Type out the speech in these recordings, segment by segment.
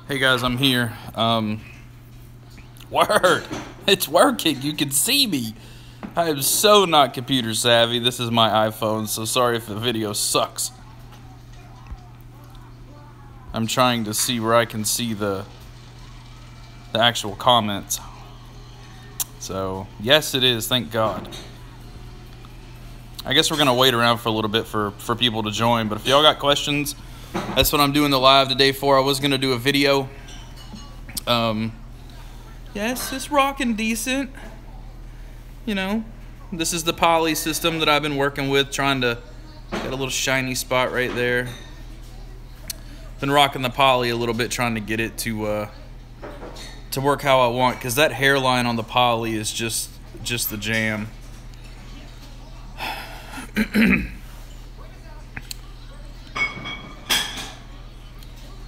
Hey guys, I'm here. Word! It's working. You can see me. I am so not computer savvy. This is my iPhone, so sorry if the video sucks. I'm trying to see where I can see the actual comments. So, yes it is, thank God. I guess we're gonna wait around for a little bit for people to join, but if y'all got questions, that's what I'm doing the live today for. I was gonna do a video. Yes, it's rocking decent. You know, this is the poly system that I've been working with, trying to get a little shiny spot right there. Been rocking the poly a little bit, trying to get it to work how I want, because that hairline on the poly is just the jam.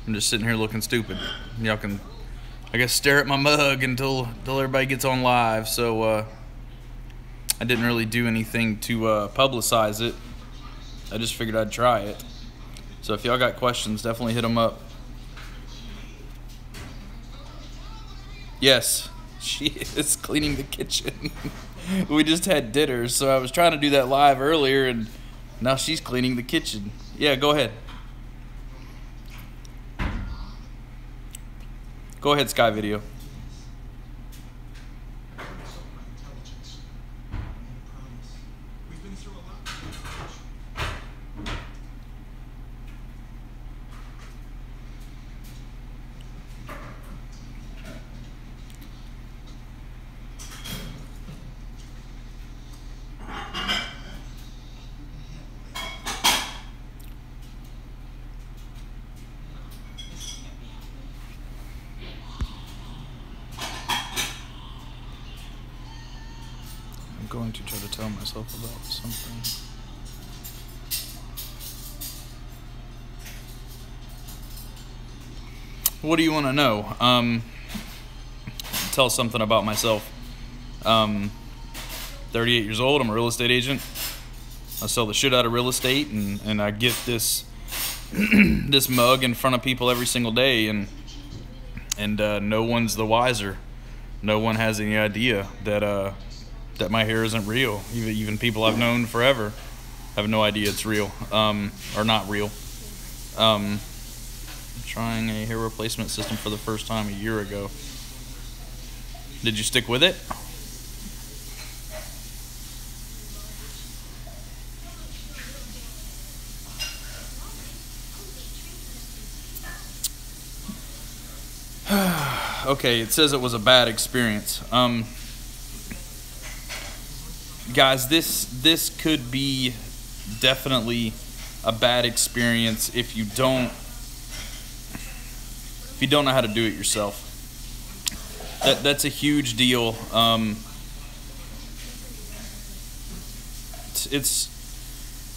I'm just sitting here looking stupid. Y'all can, I guess, stare at my mug until everybody gets on live. So I didn't really do anything to publicize it. I just figured I'd try it. So if y'all got questions, definitely hit them up. Yes, she is cleaning the kitchen. We just had dinner, so I was trying to do that live earlier, and now she's cleaning the kitchen. Yeah, go ahead. Go ahead, Sky Video. I'm going to try to tell myself about something. What do you want to know? Tell something about myself. 38 years old. I'm a real estate agent. I sell the shit out of real estate, and I get this this mug in front of people every single day, and no one's the wiser. No one has any idea that that my hair isn't real. Even people I've known forever have no idea it's real, or not real. I'm trying a hair replacement system for the first time a year ago. Did you stick with it? Okay, it says it was a bad experience. Guys, this could be definitely a bad experience if you don't know how to do it yourself. That's a huge deal. It's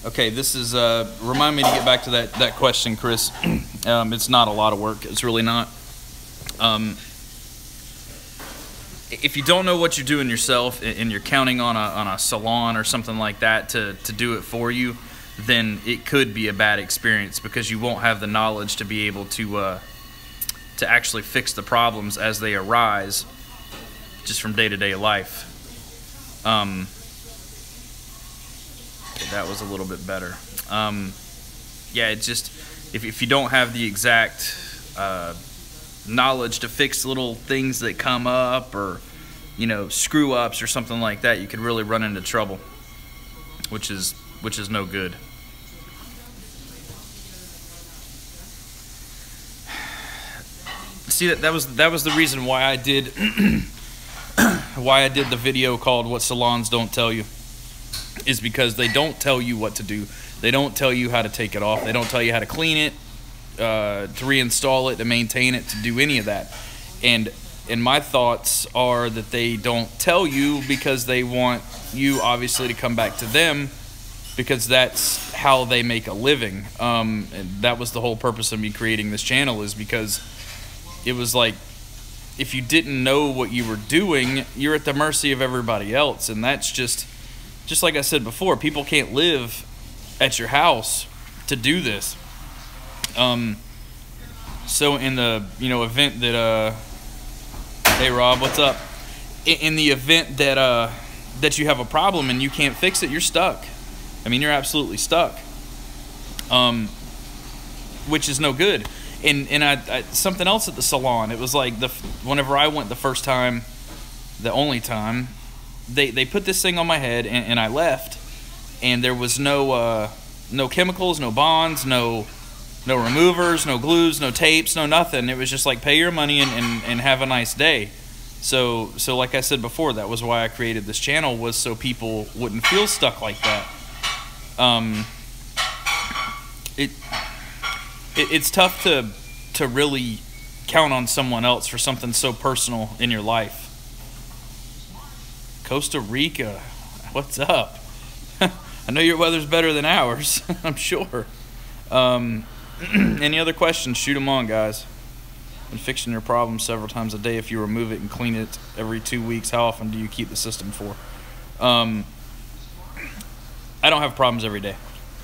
okay. This is remind me to get back to that question, Chris. It's not a lot of work. It's really not. If you don't know what you're doing yourself, and you're counting on a salon or something like that to do it for you, then it could be a bad experience, because you won't have the knowledge to be able to actually fix the problems as they arise, just from day-to-day life. Okay, that was a little bit better. Yeah, it just, if you don't have the exact knowledge to fix little things that come up, or screw ups or something like that, you could really run into trouble, which is no good. See, that was the reason why I did the video called "What Salons Don't Tell You," is because they don't tell you what to do. They don't tell you how to take it off. They don't tell you how to clean it, to reinstall it, to maintain it, to do any of that. And my thoughts are that they don't tell you because they want you, obviously, to come back to them, because that's how they make a living. And that was the whole purpose of me creating this channel, is because it was like, if you didn't know what you were doing, you're at the mercy of everybody else. And that's just like I said before, people can't live at your house to do this. So in the event that hey Rob, what's up? In the event that that you have a problem and you can't fix it, you're stuck. I mean, you're absolutely stuck. Which is no good. And I something else at the salon. It was like whenever I went the first time, the only time, they put this thing on my head and I left, and there was no chemicals, no bonds, no removers, no glues, no tapes, no nothing. It was just like, pay your money and have a nice day. So like I said before, that was why I created this channel, was so people wouldn't feel stuck like that. It's tough to really count on someone else for something so personal in your life. Costa Rica, what's up? I know your weather's better than ours, I'm sure. Any other questions? Shoot them on, guys. Been fixing your problem several times a day. If you remove it and clean it every 2 weeks, how often do you keep the system for? I don't have problems every day.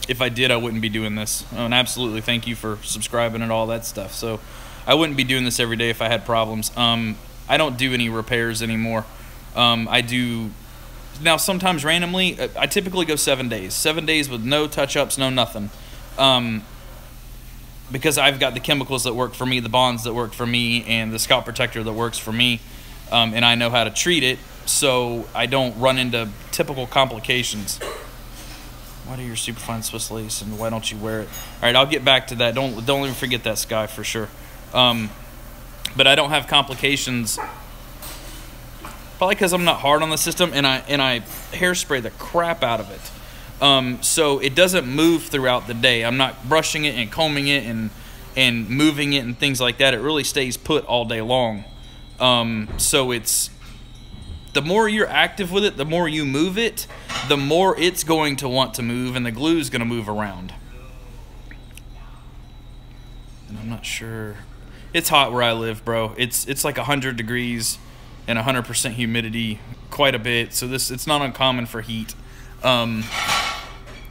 If I did, I wouldn't be doing this. And absolutely, thank you for subscribing and all that stuff. So I wouldn't be doing this every day if I had problems. I don't do any repairs anymore. I do now sometimes randomly. I typically go 7 days. 7 days with no touch-ups, no nothing. Because I've got the chemicals that work for me, the bonds that work for me, and the scalp protector that works for me, and I know how to treat it, so I don't run into typical complications. Why do your superfine Swiss lace, and why don't you wear it? All right, I'll get back to that. Don't even forget that, Sky, for sure. But I don't have complications, probably because I'm not hard on the system, and I hairspray the crap out of it. So it doesn't move throughout the day. I'm not brushing it and combing it and moving it and things like that. It really stays put all day long. So it's, the more you're active with it, the more you move it, the more it's going to want to move, and the glue is going to move around. And I'm not sure. It's hot where I live, bro. It's like 100 degrees and 100% humidity quite a bit. So it's not uncommon for heat.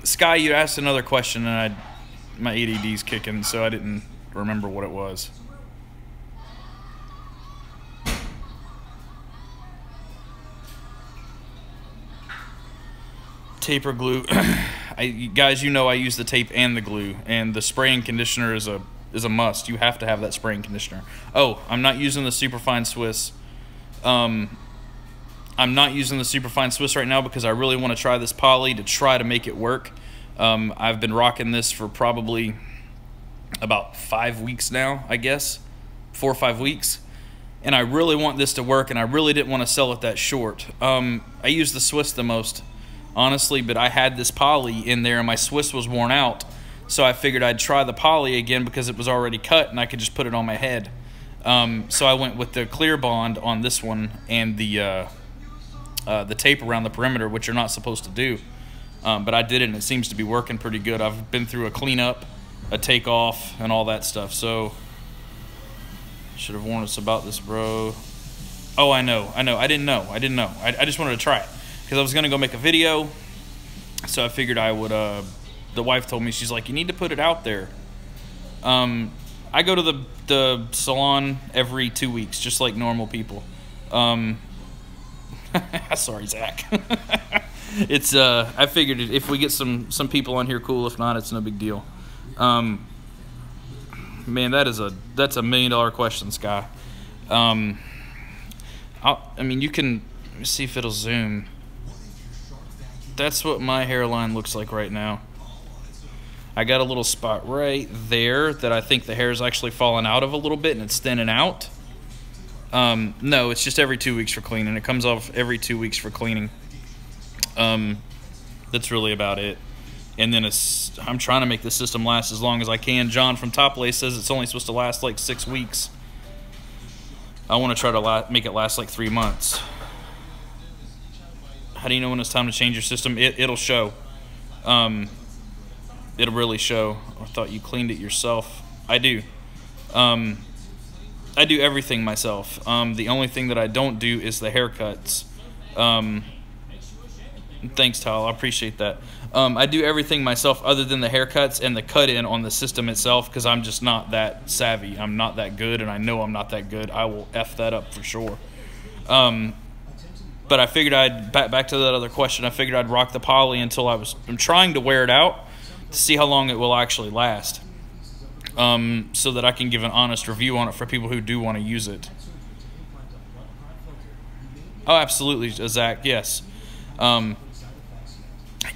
Sky, you asked another question, and my ADD's kicking, so I didn't remember what it was. Tape or glue? Guys, you know I use the tape and the glue, and the spray and conditioner is a must. You have to have that spray and conditioner. Oh, I'm not using the Superfine Swiss. I'm not using the Superfine Swiss right now because I really want to try this poly to try to make it work. I've been rocking this for probably about 5 weeks now, I guess. 4 or 5 weeks. And I really want this to work, and I really didn't want to sell it that short. I use the Swiss the most, honestly, but I had this poly in there and my Swiss was worn out. So I figured I'd try the poly again because it was already cut and I could just put it on my head. So I went with the clear bond on this one and the tape around the perimeter, which you're not supposed to do. But I did it, and it seems to be working pretty good. I've been through a cleanup, a takeoff, and all that stuff. So, should have warned us about this, bro. Oh, I know. I didn't know. I just wanted to try it because I was going to go make a video. So I figured I would, the wife told me, she's like, you need to put it out there. I go to the salon every 2 weeks, just like normal people. Sorry, Zach. It's I figured if we get some people on here, cool. If not, it's no big deal. Man, that's a $1 million question, Sky. I mean, you can, let me see if it'll zoom. That's what my hairline looks like right now. I got a little spot right there that I think the hair is actually falling out of a little bit and it's thinning out. No, it's just every 2 weeks for cleaning. It comes off every 2 weeks for cleaning. That's really about it. And then I'm trying to make this system last as long as I can. John from Top Lace says it's only supposed to last like 6 weeks. I want to try to make it last like 3 months. How do you know when it's time to change your system? It'll show. It'll really show. I thought you cleaned it yourself. I do. I do everything myself. The only thing that I don't do is the haircuts. Thanks, Tyler. I appreciate that. I do everything myself other than the haircuts and the cut-in on the system itself because I'm just not that savvy. I'm not that good, and I know I'm not that good. I will F that up for sure. But I figured back to that other question, I figured I'd rock the poly until I'm trying to wear it out to see how long it will actually last. So that I can give an honest review on it for people who do want to use it. Oh, absolutely, Zach, yes.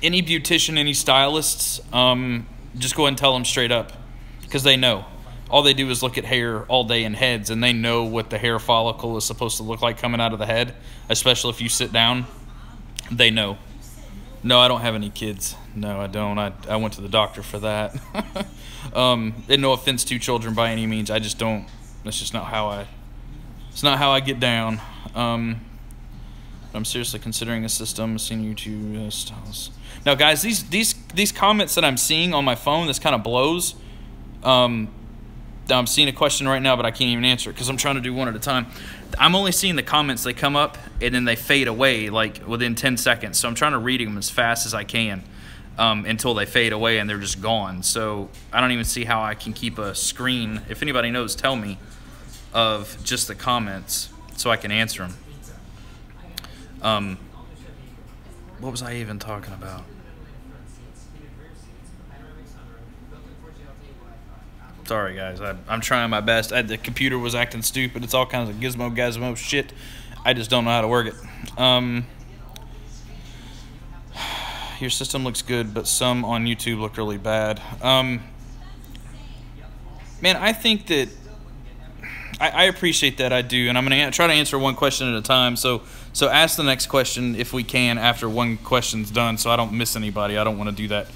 Any beautician, any stylists, just go ahead and tell them straight up because they know. All they do is look at hair all day in heads, and they know what the hair follicle is supposed to look like coming out of the head, especially if you sit down. They know. No, I don't have any kids. No, I don't. I went to the doctor for that. And no offense to children by any means. I just don't. That's just not how I get down. I'm seriously considering a system. Seeing you two styles. Now, guys, these comments that I'm seeing on my phone, this kind of blows. I'm seeing a question right now, but I can't even answer it because I'm trying to do one at a time. I'm only seeing the comments. They come up, and then they fade away, like, within 10 seconds. So I'm trying to read them as fast as I can until they fade away and they're just gone. So I don't even see how I can keep a screen. If anybody knows, tell me, of just the comments so I can answer them. What was I even talking about? Sorry, guys. I'm trying my best. The computer was acting stupid. It's all kinds of gizmo shit. I just don't know how to work it. Your system looks good, but some on YouTube look really bad. Man, I think that I appreciate that. I do, and I'm going to try to answer one question at a time. So ask the next question if we can after one question's done, so I don't miss anybody. I don't want to do that.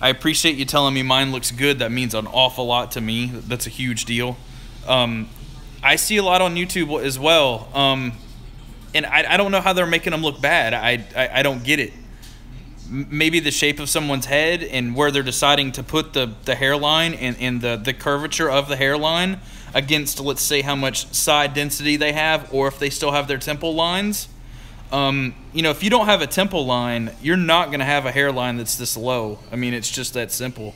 I appreciate you telling me mine looks good. That means an awful lot to me. That's a huge deal. I see a lot on YouTube as well, and I don't know how they're making them look bad. I don't get it. Maybe the shape of someone's head and where they're deciding to put the hairline and the curvature of the hairline against, let's say, how much side density they have, or if they still have their temple lines. You know, if you don't have a temple line, you're not going to have a hairline that's this low. I mean, it's just that simple.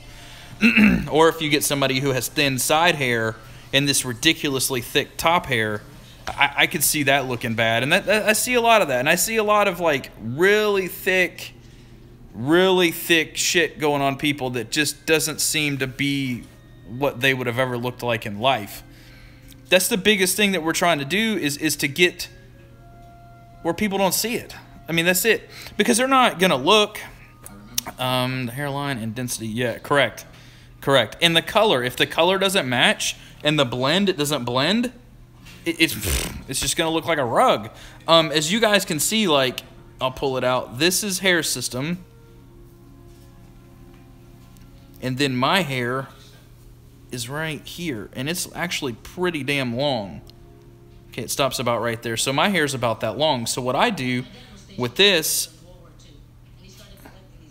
Or if you get somebody who has thin side hair and this ridiculously thick top hair, I could see that looking bad. And I see a lot of that. And I see a lot of, like, really thick shit going on people that just doesn't seem to be what they would have ever looked like in life. That's the biggest thing that we're trying to do is to get where people don't see it. I mean, that's it. Because they're not going to look. The hairline and density. Yeah, correct. And the color. If the color doesn't match and the blend, it doesn't blend, it's just going to look like a rug. As you guys can see, like, I'll pull it out. This is hair system. And then my hair is right here. And it's actually pretty damn long. Okay, it stops about right there. So my hair is about that long. So what I do with this,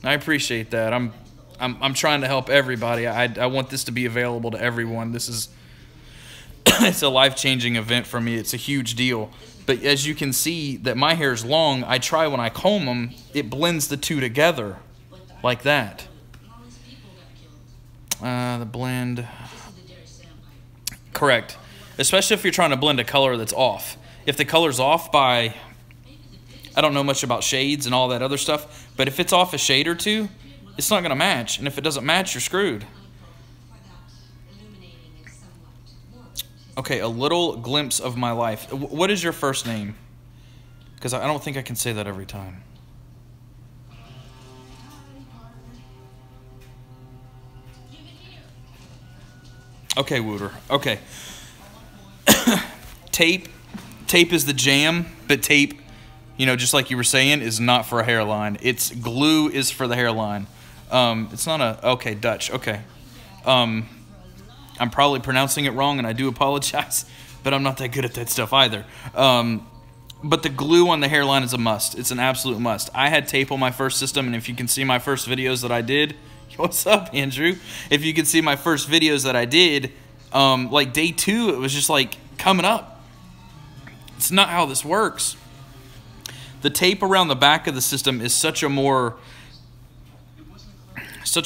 I appreciate that. I'm trying to help everybody. I want this to be available to everyone. This is it's a life-changing event for me. It's a huge deal. But as you can see that my hair is long, I try when I comb them, it blends the two together like that. The blend. Correct. Especially if you're trying to blend a color that's off. If the color's off by, I don't know much about shades and all that other stuff, but if it's off a shade or two, it's not going to match. And if it doesn't match, you're screwed. Okay, a little glimpse of my life. What is your first name? Because I don't think I can say that every time. Okay, Wooter. Okay. Tape is the jam, but tape, you know, just like you were saying, is not for a hairline. It's glue is for the hairline. It's not a, okay, Dutch, okay. I'm probably pronouncing it wrong, and I do apologize, but I'm not that good at that stuff either. But the glue on the hairline is a must. It's an absolute must. I had tape on my first system, and if you can see my first videos that I did, what's up, Andrew? If you can see my first videos that I did, like day 2, it was just like coming up. It's not how this works. The tape around the back of the system is such a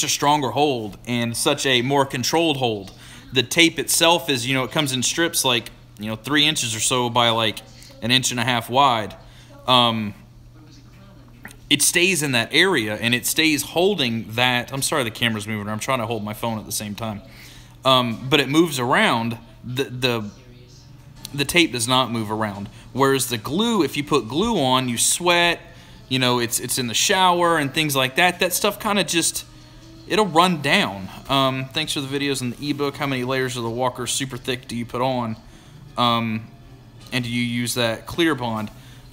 stronger hold and such a more controlled hold. The tape itself is, it comes in strips like, 3 inches or so by like 1.5 inches wide. It stays in that area and it stays holding that. I'm sorry the camera's moving. I'm trying to hold my phone at the same time. But it moves around. The tape does not move around. Whereas the glue, if you put glue on, you sweat. It's in the shower and things like that. That stuff kind of just, it'll run down. Thanks for the videos in the ebook. How many layers of the Walker super thick do you put on? And do you use that clear bond?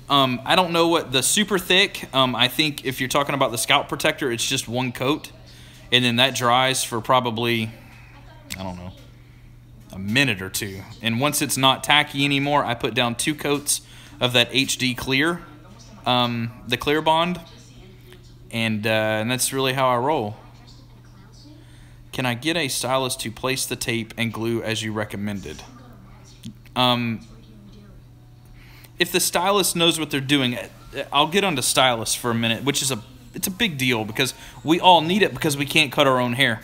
I don't know what the super thick, I think if you're talking about the scalp protector, it's just 1 coat. And then that dries for probably, I don't know, a minute or 2. And once it's not tacky anymore, I put down 2 coats of that HD clear, the clear bond. And that's really how I roll. Can I get a stylist to place the tape and glue as you recommended? If the stylist knows what they're doing, I'll get onto stylists for a minute, which is it's a big deal because we all need it because we can't cut our own hair.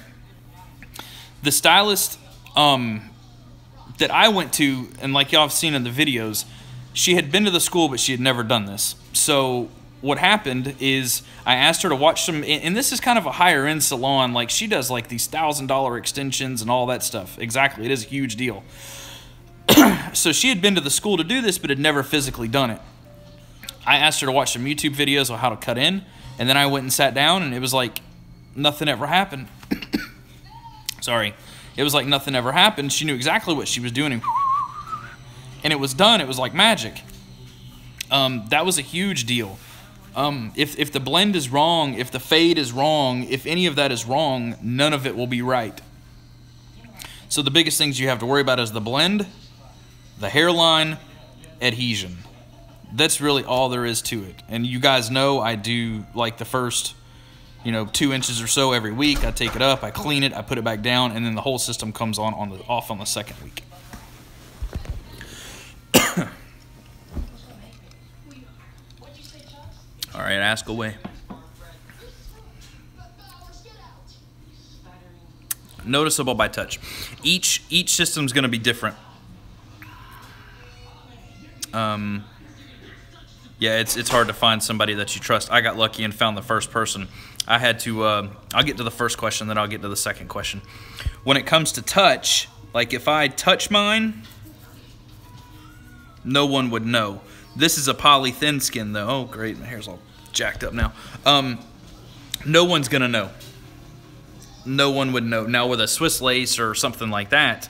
The stylist that I went to, and like y'all have seen in the videos, she had been to the school, but she had never done this. So what happened is I asked her to watch some, and this is kind of a higher end salon. Like she does like these $1,000 extensions and all that stuff. Exactly, it is a huge deal. So she had been to the school to do this, but had never physically done it. I asked her to watch some YouTube videos on how to cut in, and then I went and sat down, and it was like nothing ever happened. Sorry. It was like nothing ever happened. She knew exactly what she was doing, and it was done. It was like magic. That was a huge deal. If the blend is wrong, if the fade is wrong, if any of that is wrong, none of it will be right. So the biggest things you have to worry about is the blend, the hairline, adhesion. That's really all there is to it. And you guys know I do like the first, 2 inches or so every week. I take it up, I clean it, I put it back down, and then the whole system comes off on the second week. All right, ask away. Noticeable by touch. Each system's going to be different. Yeah, it's hard to find somebody that you trust. I got lucky and found the first person. I had to, I'll get to the first question, then I'll get to the second question. When it comes to touch, like if I touch mine, no one would know. This is a poly thin skin though. Oh great, my hair's all jacked up now. No one's gonna know. No one would know. Now with a Swiss lace or something like that,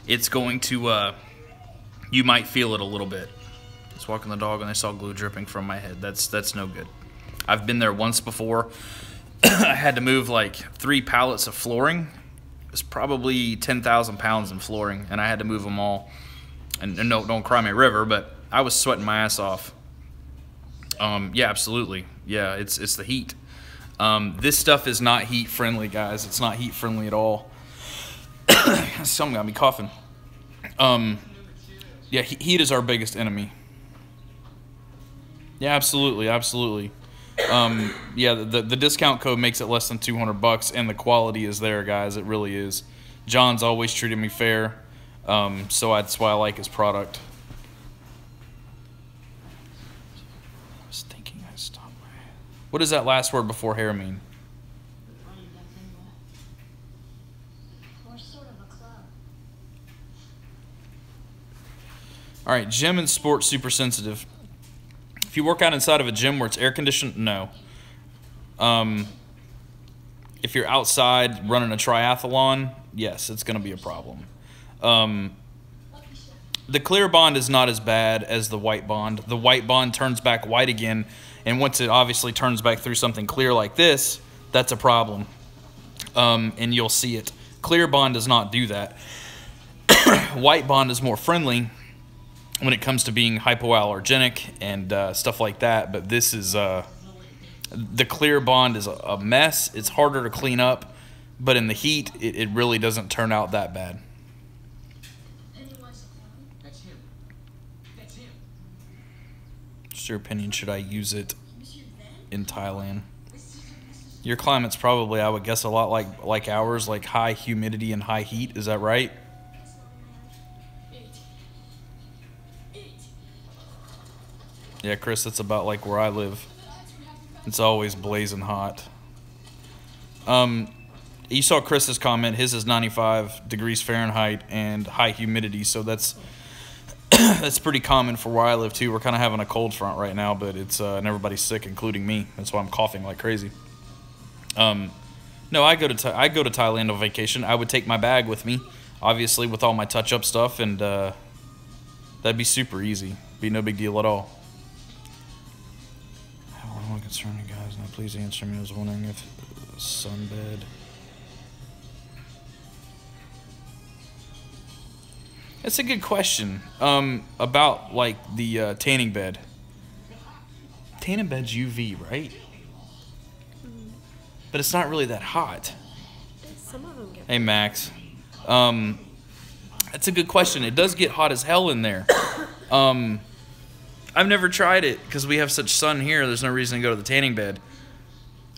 it's going to, you might feel it a little bit. I was walking the dog and I saw glue dripping from my head. That's no good. I've been there once before. I had to move like 3 pallets of flooring. It's probably 10,000 pounds in flooring, and I had to move them all. And no, don't cry me a river, but I was sweating my ass off. Yeah, absolutely. Yeah, it's the heat. This stuff is not heat friendly, guys. It's not heat friendly at all. Something got me coughing. Yeah, heat is our biggest enemy. Yeah, absolutely, absolutely. Yeah, the discount code makes it less than $200, and the quality is there, guys. It really is. John's always treated me fair, so that's why I like his product. I was thinking I stopped my head. What does that last word before hair mean? All right, gym and sports super sensitive. If you work out inside of a gym where it's air conditioned, no. If you're outside running a triathlon, yes, it's going to be a problem. The clear bond is not as bad as the white bond. The white bond turns back white again, and once it obviously turns back through something clear like this, that's a problem. And you'll see it. Clear bond does not do that. White bond is more friendly when it comes to being hypoallergenic and stuff like that, but this is the clear bond is a mess. It's harder to clean up, but in the heat it really doesn't turn out that bad. What's your opinion? Should I use it in Thailand? Your climate's probably, I would guess, a lot like ours, like high humidity and high heat. Is that right? Yeah, Chris, that's about like where I live. It's always blazing hot. You saw Chris's comment. His is 95 degrees Fahrenheit and high humidity, so that's that's pretty common for where I live too. We're kind of having a cold front right now, but it's and everybody's sick, including me. That's why I'm coughing like crazy. No, I go to Thailand on vacation. I would take my bag with me, obviously, with all my touch-up stuff, and that'd be super easy. Be no big deal at all. I have one concern, you guys. Now, please answer me. I was wondering if sunbed. That's a good question. About like the tanning bed. Tanning bed's UV, right? But it's not really that hot. Some of them get. Hey Max, that's a good question. It does get hot as hell in there. I've never tried it because we have such sun here. There's no reason to go to the tanning bed.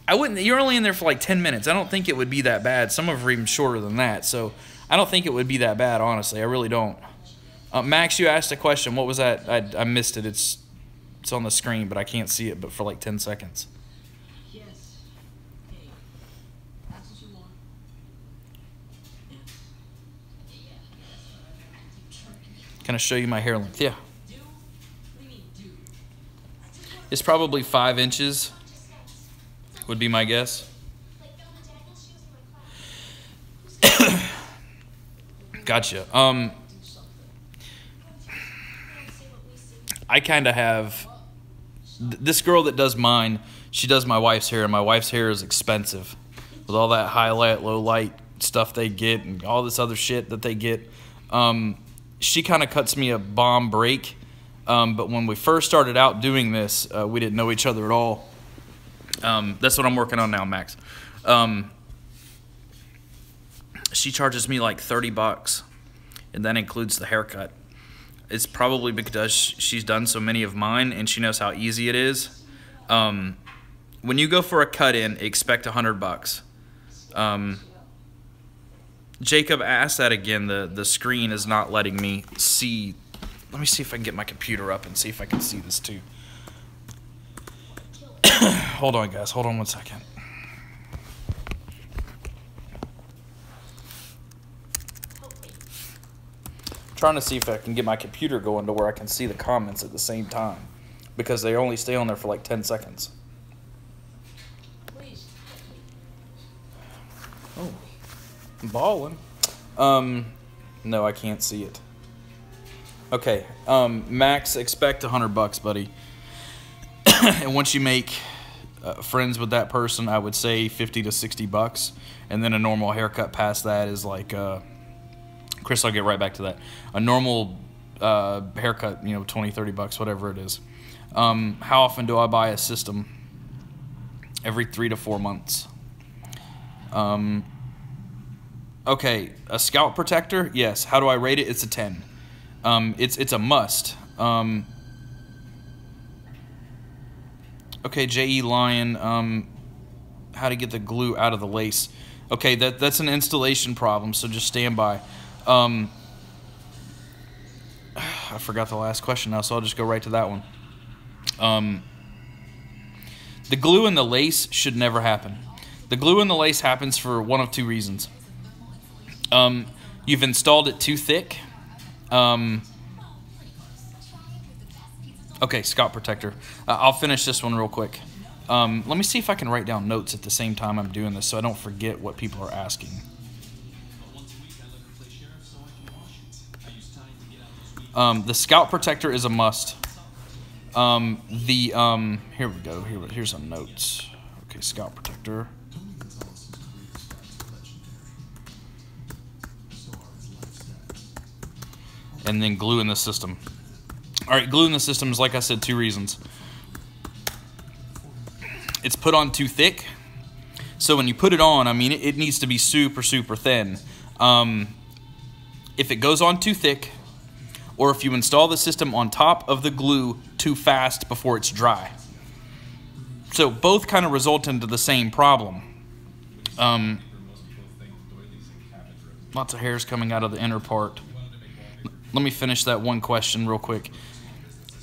I wouldn't. You're only in there for like 10 minutes. I don't think it would be that bad. Some of them are even shorter than that. So I don't think it would be that bad. Honestly, I really don't. Max, you asked a question. What was that? I missed it. It's on the screen, but I can't see it. But for like 10 seconds. Can I show you my hair length? Yeah. It's probably 5 inches, would be my guess. Gotcha. I kind of have... This girl that does mine, she does my wife's hair, and my wife's hair is expensive. With all that highlight, low light stuff they get, and all this other shit that they get. She kind of cuts me a bomb break, but when we first started out doing this, we didn't know each other at all. That's what I'm working on now, Max. She charges me like $30, and that includes the haircut. It's probably because she's done so many of mine, and she knows how easy it is. When you go for a cut-in, expect $100. Jacob asked that again. The screen is not letting me see. Let me see if I can get my computer up and see if I can see this too. Hold on, guys. Hold on one second. I'm trying to see if I can get my computer going to where I can see the comments at the same time, because they only stay on there for like 10 seconds. Oh. I'm balling. No, I can't see it. Okay, Max, expect $100, buddy. And once you make friends with that person, I would say $50 to $60, and then a normal haircut past that is like, Chris, I'll get right back to that. A normal haircut, you know, $20, $30, whatever it is. How often do I buy a system? Every 3 to 4 months. Okay, a scalp protector, yes. How do I rate it? It's a 10. It's a must. Okay, J.E. Lion, how to get the glue out of the lace. Okay, that's an installation problem, so just stand by. I forgot the last question now, so I'll just go right to that one. The glue and the lace should never happen. The glue and the lace happens for one of 2 reasons. You've installed it too thick. Okay, scalp protector. I'll finish this one real quick. Let me see if I can write down notes at the same time I'm doing this so I don't forget what people are asking. The scalp protector is a must. Here we go. Here's some notes. Okay, scalp protector. And then glue in the system. All right, glue in the system is, like I said, 2 reasons. It's put on too thick. So when you put it on, I mean, it needs to be super, super thin. If it goes on too thick, or if you install the system on top of the glue too fast before it's dry. So both kind of result into the same problem. Lots of hairs coming out of the inner part. Let me finish that one question real quick.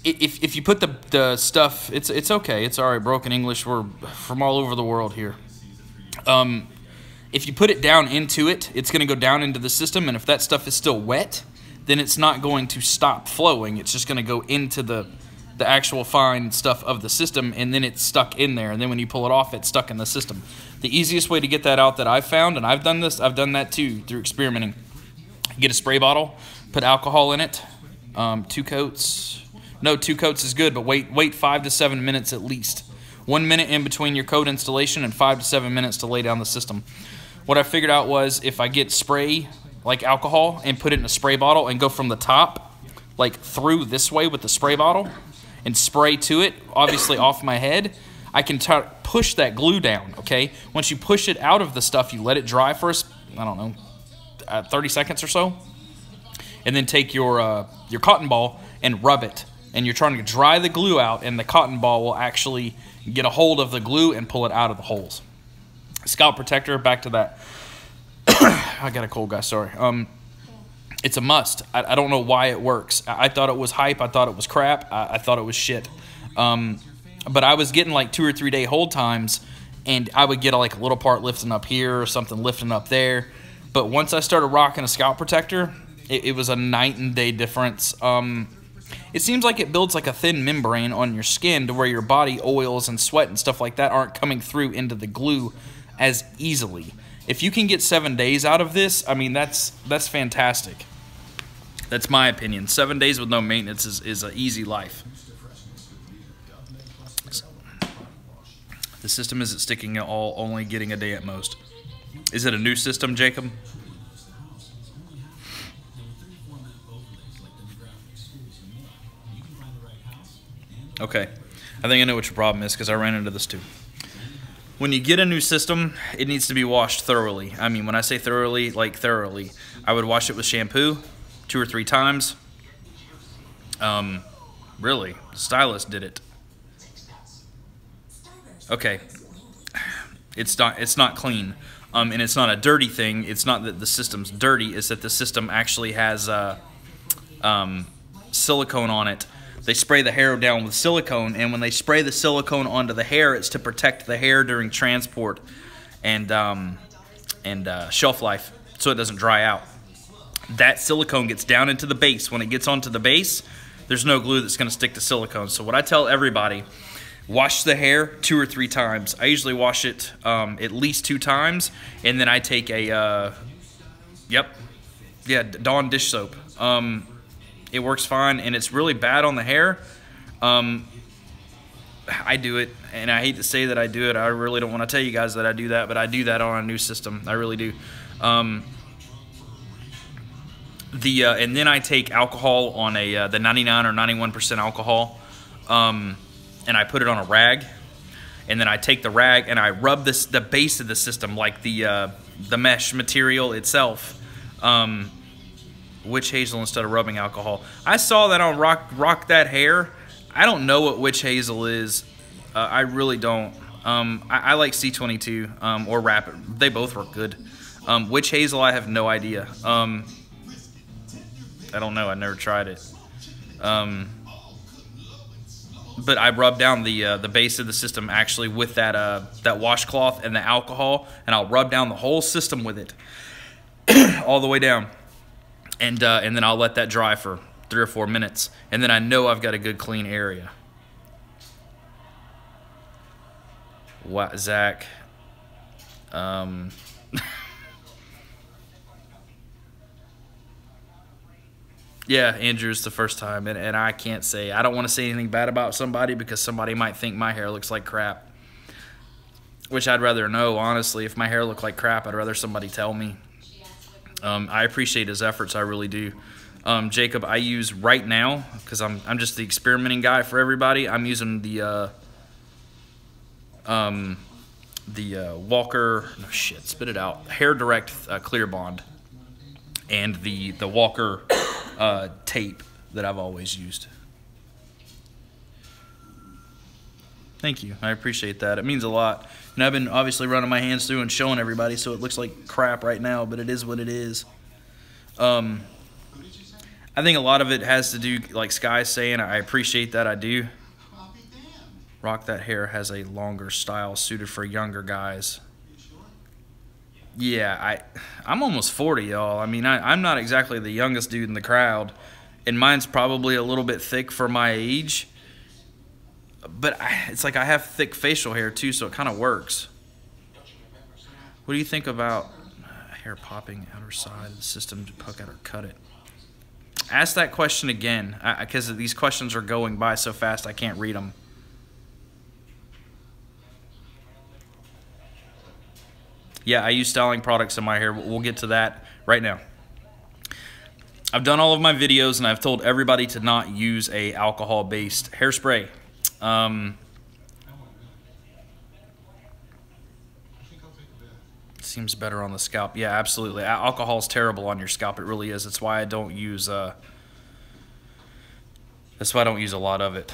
If you put the stuff, it's okay. It's all right. Broken English. We're from all over the world here. If you put it down into it, it's going to go down into the system, and if that stuff is still wet, then it's not going to stop flowing. It's just going to go into the actual fine stuff of the system, and then it's stuck in there. And then when you pull it off, it's stuck in the system. The easiest way to get that out that I've found, and I've done this, I've done that too through experimenting. Get a spray bottle, put alcohol in it, 2 coats. No, 2 coats is good, but wait 5 to 7 minutes at least. 1 minute in between your coat installation and 5 to 7 minutes to lay down the system. What I figured out was if I get spray, like alcohol, and put it in a spray bottle and go from the top, like through this way with the spray bottle, and spray to it, obviously off my head, I can push that glue down, okay? Once you push it out of the stuff, you let it dry for, I don't know, 30 seconds or so, and then take your cotton ball and rub it. And you're trying to dry the glue out, and the cotton ball will actually get a hold of the glue and pull it out of the holes. Scalp protector, back to that. I got a cold, guys, sorry. It's a must. I don't know why it works. I thought it was hype. I thought it was crap. I thought it was shit. But I was getting like 2 or 3 day hold times, and I would get like a little part lifting up here or something lifting up there. But once I started rocking a scalp protector, it was a night and day difference. It seems like it builds like a thin membrane on your skin to where your body oils and sweat and stuff like that aren't coming through into the glue as easily. If you can get 7 days out of this, I mean, that's fantastic. That's my opinion. 7 days with no maintenance is an easy life. The system isn't sticking at all, only getting a day at most. Is it a new system, Jacob? Okay, I think I know what your problem is because I ran into this too. When you get a new system, it needs to be washed thoroughly. I mean, when I say thoroughly, like thoroughly. I would wash it with shampoo 2 or 3 times. Really, the stylist did it. Okay, it's not clean, and it's not a dirty thing. It's not that the system's dirty. It's that the system actually has silicone on it. They spray the hair down with silicone, and when they spray the silicone onto the hair, it's to protect the hair during transport and shelf life, so it doesn't dry out. That silicone gets down into the base. When it gets onto the base, there's no glue that's going to stick to silicone. So what I tell everybody, wash the hair 2 or 3 times. I usually wash it at least 2 times, and then I take a, Dawn dish soap. It works fine, and it's really bad on the hair. I do it, and I hate to say that I do it. I really don't want to tell you guys that I do that, but I do that on a new system. I really do. And then I take alcohol on the 99 or 91% alcohol, and I put it on a rag, and then I take the rag and I rub the base of the system, like the mesh material itself. Witch hazel instead of rubbing alcohol. I saw that on Rock That Hair. I don't know what witch hazel is. I really don't. I like C22 or Rapid. They both work good. Witch hazel, I have no idea. I don't know. I never tried it. But I rub down the base of the system actually with that washcloth and the alcohol, and I'll rub down the whole system with it all the way down. And then I'll let that dry for 3 or 4 minutes, and then I know I've got a good clean area. What, Zach? Yeah, Andrew's the first time, and I can't say, I don't want to say anything bad about somebody because somebody might think my hair looks like crap, which I'd rather know, honestly. If my hair looked like crap, I'd rather somebody tell me. I appreciate his efforts, I really do. Jacob, I use right now, because I'm just the experimenting guy for everybody, I'm using the Walker, no shit, spit it out, Hair Direct Clear Bond, and the Walker tape, that I've always used. Thank you. I appreciate that. It means a lot. And I've been obviously running my hands through and showing everybody, so it looks like crap right now, but it is what it is. I think a lot of it has to do, like Sky's saying, I appreciate that, I do. Rock That Hair has a longer style suited for younger guys. Yeah, I'm almost 40, y'all. I mean, I'm not exactly the youngest dude in the crowd, and mine's probably a little bit thick for my age. But it's like I have thick facial hair too, so it kind of works. What do you think about hair popping outer side of the system to poke out or cut it? Ask that question again, because these questions are going by so fast I can't read them. Yeah, I use styling products in my hair. We'll get to that right now. I've done all of my videos, and I've told everybody to not use a alcohol-based hairspray. Seems better on the scalp. Yeah, absolutely. Alcohol is terrible on your scalp. It really is. That's why I don't use. That's why I don't use a lot of it.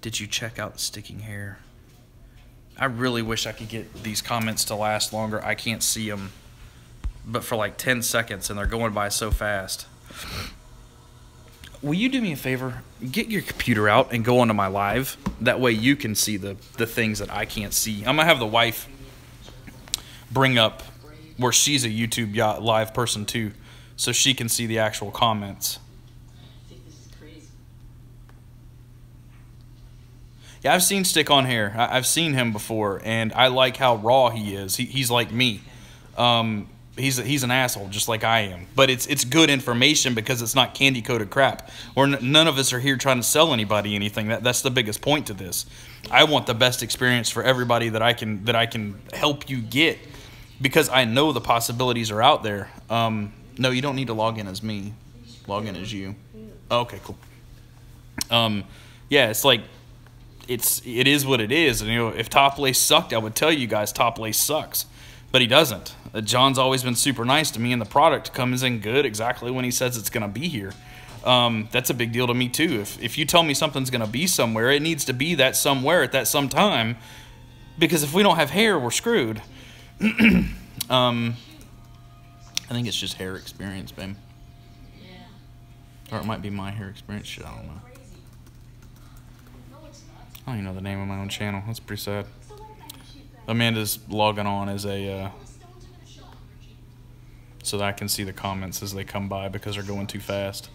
Did you check out the sticking hair? I really wish I could get these comments to last longer. I can't see them, but for like 10 seconds, and they're going by so fast. Will you do me a favor? Get your computer out and go onto my live. That way you can see the things that I can't see. I'm going to have the wife bring up where she's a YouTube live person too, so she can see the actual comments. Yeah, I've seen Stick on Hair. I've seen him before, and I like how raw he is. He's like me. He's an asshole, just like I am. But it's good information because it's not candy-coated crap. None of us are here trying to sell anybody anything. That's the biggest point to this. I want the best experience for everybody that I can help you get, because I know the possibilities are out there. No, you don't need to log in as me. Log in as you. Okay, cool. Yeah, it's like it is what it is. And, you know, if Top Lace sucked, I would tell you guys Top Lace sucks. But he doesn't. John's always been super nice to me, and the product comes in good exactly when he says it's going to be here. That's a big deal to me, too. If you tell me something's going to be somewhere, it needs to be that somewhere at that some time, because if we don't have hair, we're screwed. I think it's just hair experience, babe. Or it might be my hair experience. Shit, I don't know. I don't even know the name of my own channel. That's pretty sad. Amanda's logging on as a so that I can see the comments as they come by because they're going too fast.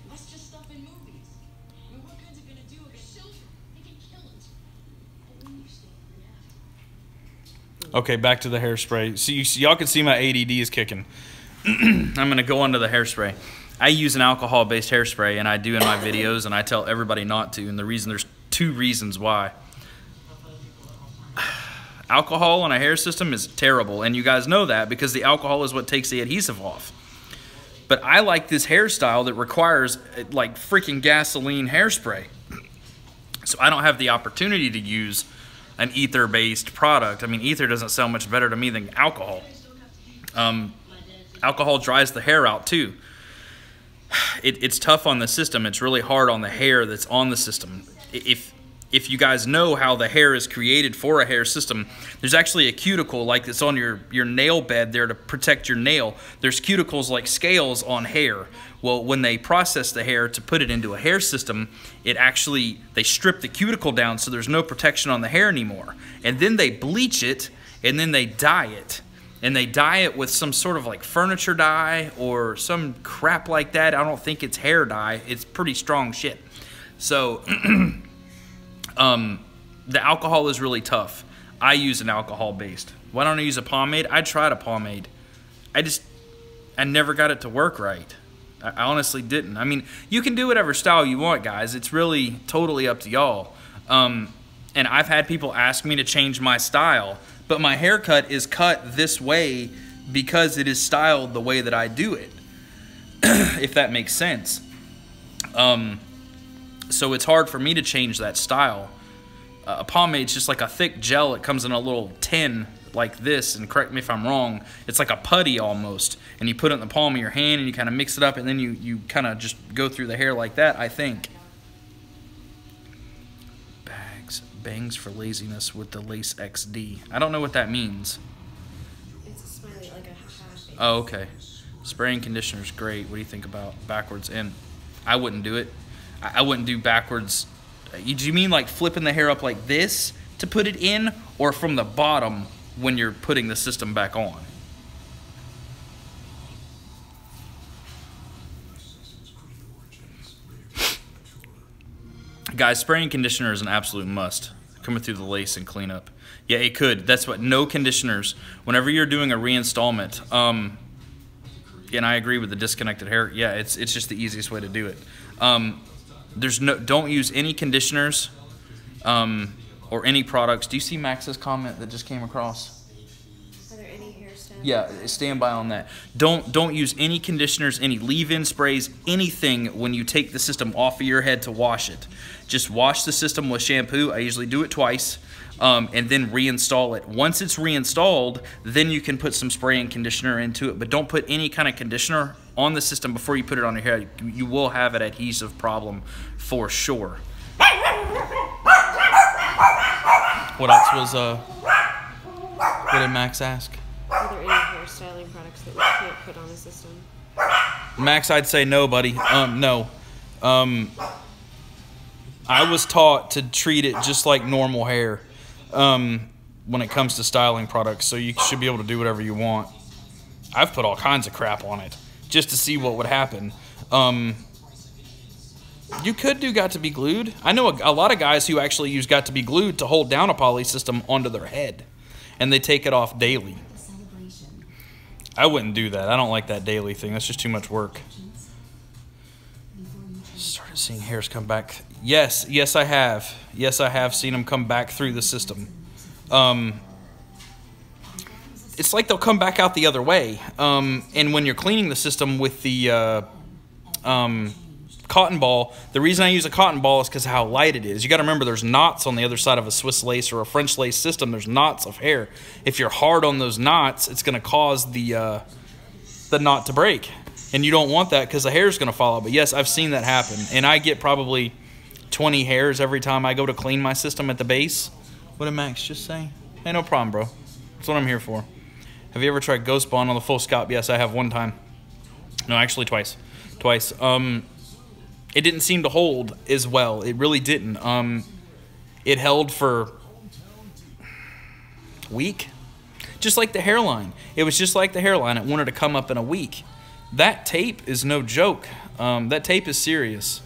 Okay, back to the hairspray. So y'all can see my ADD is kicking. I'm going to go on to the hairspray. I use an alcohol-based hairspray, and I do in my videos, and I tell everybody not to. And there's two reasons why. Alcohol on a hair system is terrible, and you guys know that because the alcohol is what takes the adhesive off. But I like this hairstyle that requires like freaking gasoline hairspray. So I don't have the opportunity to use an ether-based product. I mean, ether doesn't sound much better to me than alcohol. Alcohol dries the hair out too. It's tough on the system. It's really hard on the hair that's on the system. If you guys know how the hair is created for a hair system, there's actually a cuticle like that's on your nail bed there to protect your nail. There's cuticles like scales on hair. Well, when they process the hair to put it into a hair system, they strip the cuticle down so there's no protection on the hair anymore. And then they bleach it, and then they dye it. And they dye it with some sort of like furniture dye or some crap like that. I don't think it's hair dye. It's pretty strong shit. So the alcohol is really tough. I use an alcohol-based. Why don't I use a pomade? I tried a pomade. I never got it to work right. I honestly didn't. I mean, you can do whatever style you want, guys. It's really totally up to y'all. And I've had people ask me to change my style, but my haircut is cut this way because it is styled the way that I do it, if that makes sense. So it's hard for me to change that style. A pomade's just like a thick gel. It comes in a little tin like this, and correct me if I'm wrong, it's like a putty almost, and you put it in the palm of your hand and you kind of mix it up, and then you kind of just go through the hair like that, I think. Bangs for laziness with the Lace XD. I don't know what that means. It's a smiley, like a half. Oh, okay. Spraying conditioner is great. What do you think about backwards in? I wouldn't do it. I wouldn't do backwards. Do you mean like flipping the hair up like this to put it in, or from the bottom when you're putting the system back on? Guys, spraying conditioner is an absolute must. Coming through the lace and clean up. Yeah, it could. That's what, no conditioners. Whenever you're doing a reinstallment, and I agree with the disconnected hair. Yeah, it's just the easiest way to do it. Don't use any conditioners or any products. Do you see Max's comment that just came across? Are there any hair styles? Yeah, stand by on that. Don't use any conditioners, any leave-in sprays, anything when you take the system off of your head to wash it. Just wash the system with shampoo. I usually do it twice, and then reinstall it. Once it's reinstalled, then you can put some spray and conditioner into it, but don't put any kind of conditioner on the system before you put it on your hair. You will have an adhesive problem for sure. What else was, what did Max ask? Are there any hair styling products that we can't put on a system? Max, I'd say no, buddy. No. I was taught to treat it just like normal hair when it comes to styling products, so you should be able to do whatever you want. I've put all kinds of crap on it just to see what would happen. You could do Got to Be Glued. I know a lot of guys who actually use Got to Be Glued to hold down a poly system onto their head, and they take it off daily. I wouldn't do that. I don't like that daily thing. That's just too much work. Started seeing hairs come back. Yes, I have. Yes, I have seen them come back through the system. It's like they'll come back out the other way. And when you're cleaning the system with the cotton ball, the reason I use a cotton ball is because of how light it is. You got to remember there's knots on the other side of a Swiss lace or a French lace system. There's knots of hair. If you're hard on those knots, it's going to cause the knot to break. And you don't want that because the hair is going to fall out. But yes, I've seen that happen. And I get probably 20 hairs every time I go to clean my system at the base. What did Max just say? Hey, no problem, bro. That's what I'm here for. Have you ever tried Ghost Bond on the full scalp? Yes, I have one time. No, actually twice. Twice. It didn't seem to hold as well. It really didn't. It held for a week. Just like the hairline. It was just like the hairline. It wanted to come up in a week. That tape is no joke. That tape is serious.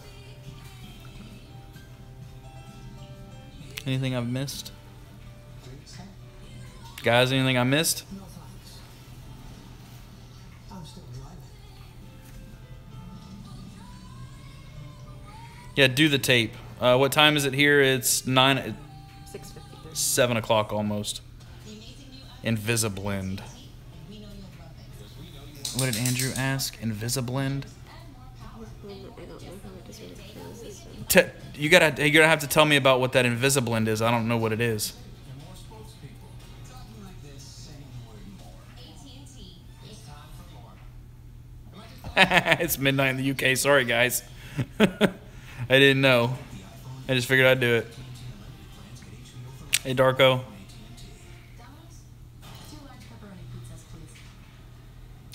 Anything I've missed? Guys, anything I missed? Yeah, do the tape. What time is it here? It's 9... 6:53. 7 o'clock almost. Invisiblend. What did Andrew ask? Invisiblend? I don't know how it does with the system. You're gonna have to tell me about what that Invisiblend is. I don't know what it is. It's midnight in the UK. Sorry, guys. I didn't know. I just figured I'd do it. Hey, Darko.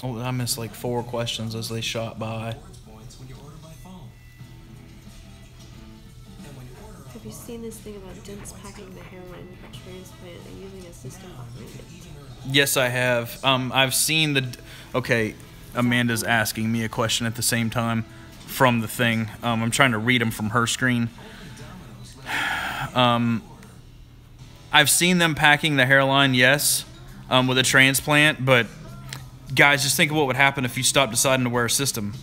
Oh, I missed like 4 questions as they shot by. Have you seen this thing about dense packing the hairline with a transplant and using a system behind it? Yes, I have. I've seen the... Okay, Amanda's asking me a question at the same time from the thing. I'm trying to read them from her screen. I've seen them packing the hairline, yes, with a transplant, but guys, just think of what would happen if you stopped deciding to wear a system.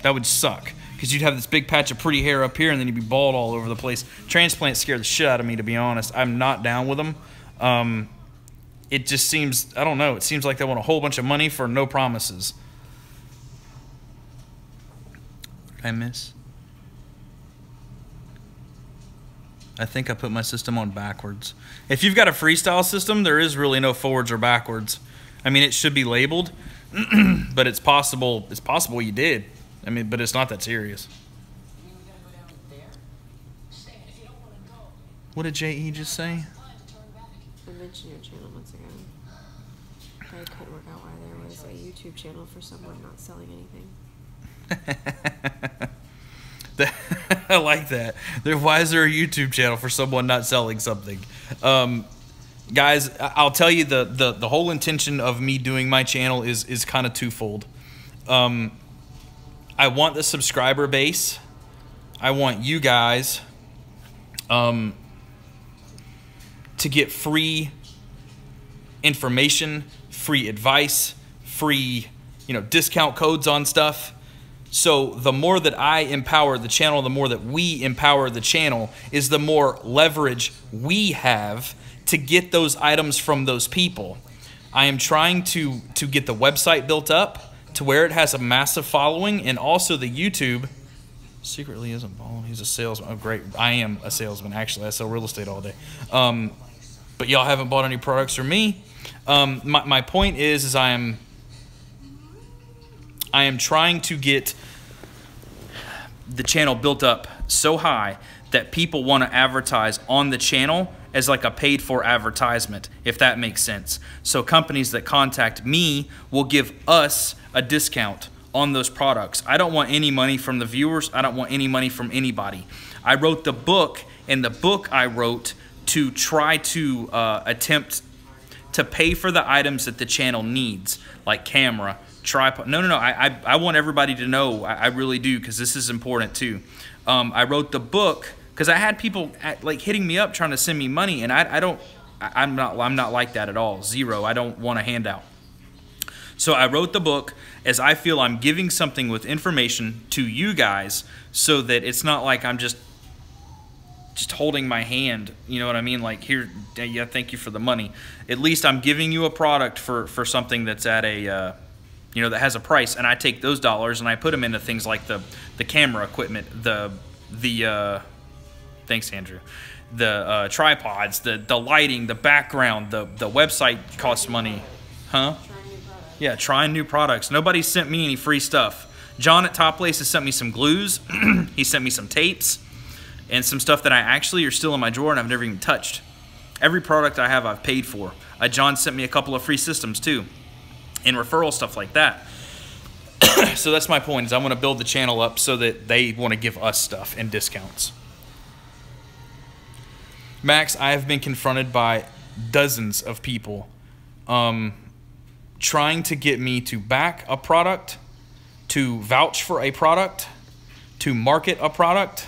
That would suck, because you'd have this big patch of pretty hair up here, and then you'd be bald all over the place. Transplants scare the shit out of me, to be honest. I'm not down with them. It just seems, I don't know, it seems like they want a whole bunch of money for no promises. What did I miss? I think I put my system on backwards. If you've got a freestyle system, there is really no forwards or backwards. I mean, it should be labeled, but it's possible. It's possible you did. I mean, but it's not that serious. What did J.E. just say? I mentioned your channel once ago. I couldn't work out why there was a YouTube channel for someone not selling anything. I like that. Why is there a YouTube channel for someone not selling something? Guys, I'll tell you the whole intention of me doing my channel is kind of twofold. I want the subscriber base. I want you guys to get free information, free advice, free, discount codes on stuff. So the more that I empower the channel, the more that we empower the channel, is the more leverage we have to get those items from those people. I am trying to get the website built up to where it has a massive following, and also the YouTube secretly isn't balling. He's a salesman. Oh, great. I am a salesman, actually. I sell real estate all day. But y'all haven't bought any products from me. My point is I am trying to get the channel built up so high that people want to advertise on the channel as like a paid for advertisement, if that makes sense. So companies that contact me will give us a discount on those products. I don't want any money from the viewers. I don't want any money from anybody. I wrote the book, and the book I wrote to try to attempt to pay for the items that the channel needs, like camera, tripod. No. I want everybody to know. I really do, because this is important too. I wrote the book because I had people hitting me up trying to send me money, and I'm not like that at all. Zero. I don't want a handout. So I wrote the book as I feel I'm giving something with information to you guys, so that it's not like I'm just holding my hand, you know what I mean? Like, here, yeah, thank you for the money. At least I'm giving you a product for something that's at a, that has a price, and I take those dollars and I put them into things like the camera equipment, the thanks, Andrew, the tripods, the lighting, the background, the website costs money, huh? Yeah, trying new products. Nobody sent me any free stuff. John at Top Lace has sent me some glues. He sent me some tapes and some stuff that I actually are still in my drawer and I've never even touched. Every product I have, I've paid for. John sent me a couple of free systems too, and referral stuff like that. So that's my point, is I want to build the channel up so that they want to give us stuff and discounts. Max, I have been confronted by dozens of people trying to get me to back a product, to vouch for a product, to market a product,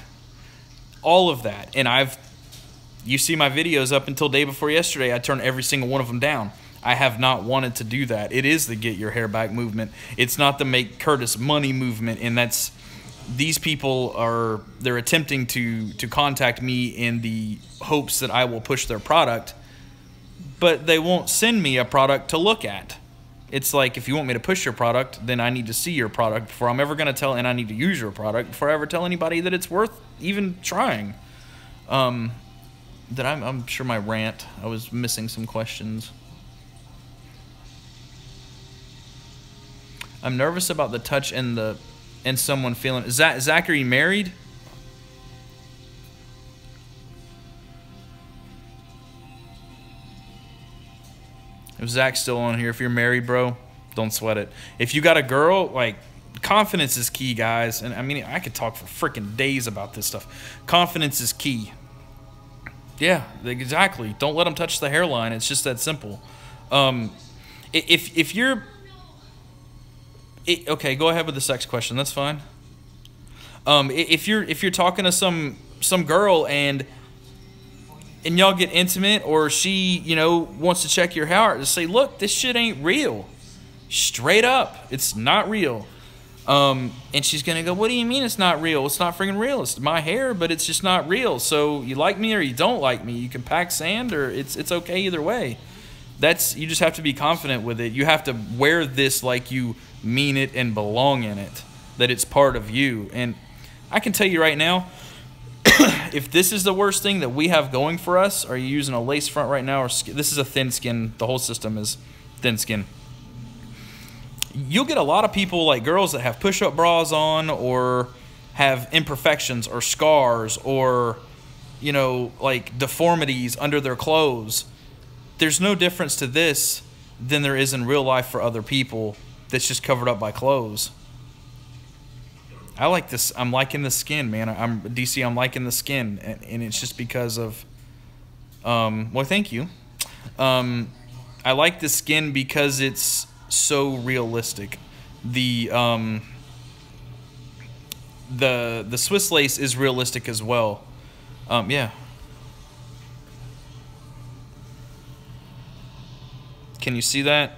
all of that. And you see my videos up until day before yesterday, I turned every single one of them down. I have not wanted to do that. It is the get your hair back movement. It's not the make Curtis money movement. And these people they're attempting to contact me in the hopes that I will push their product, but they won't send me a product to look at. It's like, if you want me to push your product, then I need to see your product before I'm ever going to tell, and I need to use your product before I ever tell anybody that it's worth even trying. I'm sure my rant, I was missing some questions. I'm nervous about the touch and someone feeling. Zach, are you married? If Zach's still on here, if you're married, bro, don't sweat it. If you got a girl, confidence is key, guys. And I mean, I could talk for freaking days about this stuff. Confidence is key. Yeah, exactly. Don't let them touch the hairline. It's just that simple. If you're... okay, go ahead with the sex question. That's fine. If you're talking to some girl and y'all get intimate, or she wants to check your heart, just say, look, this shit ain't real. Straight up, it's not real. And she's gonna go, what do you mean it's not real? It's not freaking real. It's my hair, but it's just not real. So you like me or you don't like me. You can pack sand, or it's okay either way. You just have to be confident with it. You have to wear this like you mean it and belong in it, that it's part of you. And I can tell you right now, if this is the worst thing that we have going for us, are you using a lace front right now? Or this is a thin skin. The whole system is thin skin. You'll get a lot of people, like girls, that have push-up bras on or have imperfections or scars or, you know, like deformities under their clothes. There's no difference to this than there is in real life for other people that's just covered up by clothes. I like this. I'm liking the skin, man. I'm liking the skin, and it's just because of. Well, thank you. I like the skin because it's so realistic. The Swiss lace is realistic as well. Yeah. Can you see that?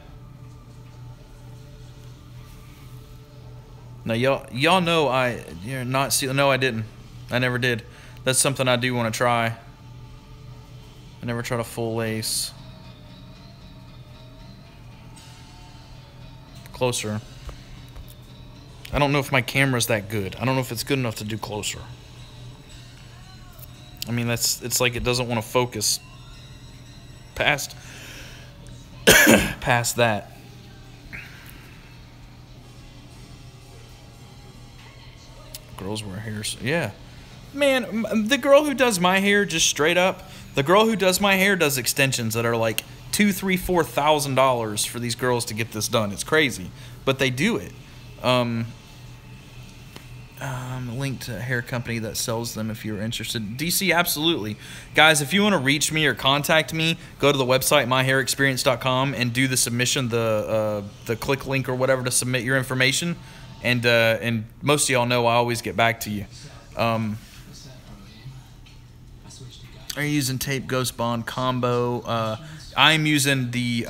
Now y'all know you're not see. No, I didn't. I never did. That's something I do want to try. I never tried a full lace. Closer. I don't know if my camera's that good. I don't know if it's good enough to do closer. I mean, it's like it doesn't want to focus past past that. Girls wear hair. Yeah. Man, the girl who does my hair, just straight up, the girl who does my hair does extensions that are like $2,000, $3,000, $4,000 for these girls to get this done. It's crazy, but they do it. Link to a hair company that sells them if you're interested. DC, absolutely. Guys, if you want to reach me or contact me, go to the website myhairexperience.com and do the submission, the click link or whatever to submit your information. And most of y'all know I always get back to you. Are you using tape Ghost Bond combo? I'm using the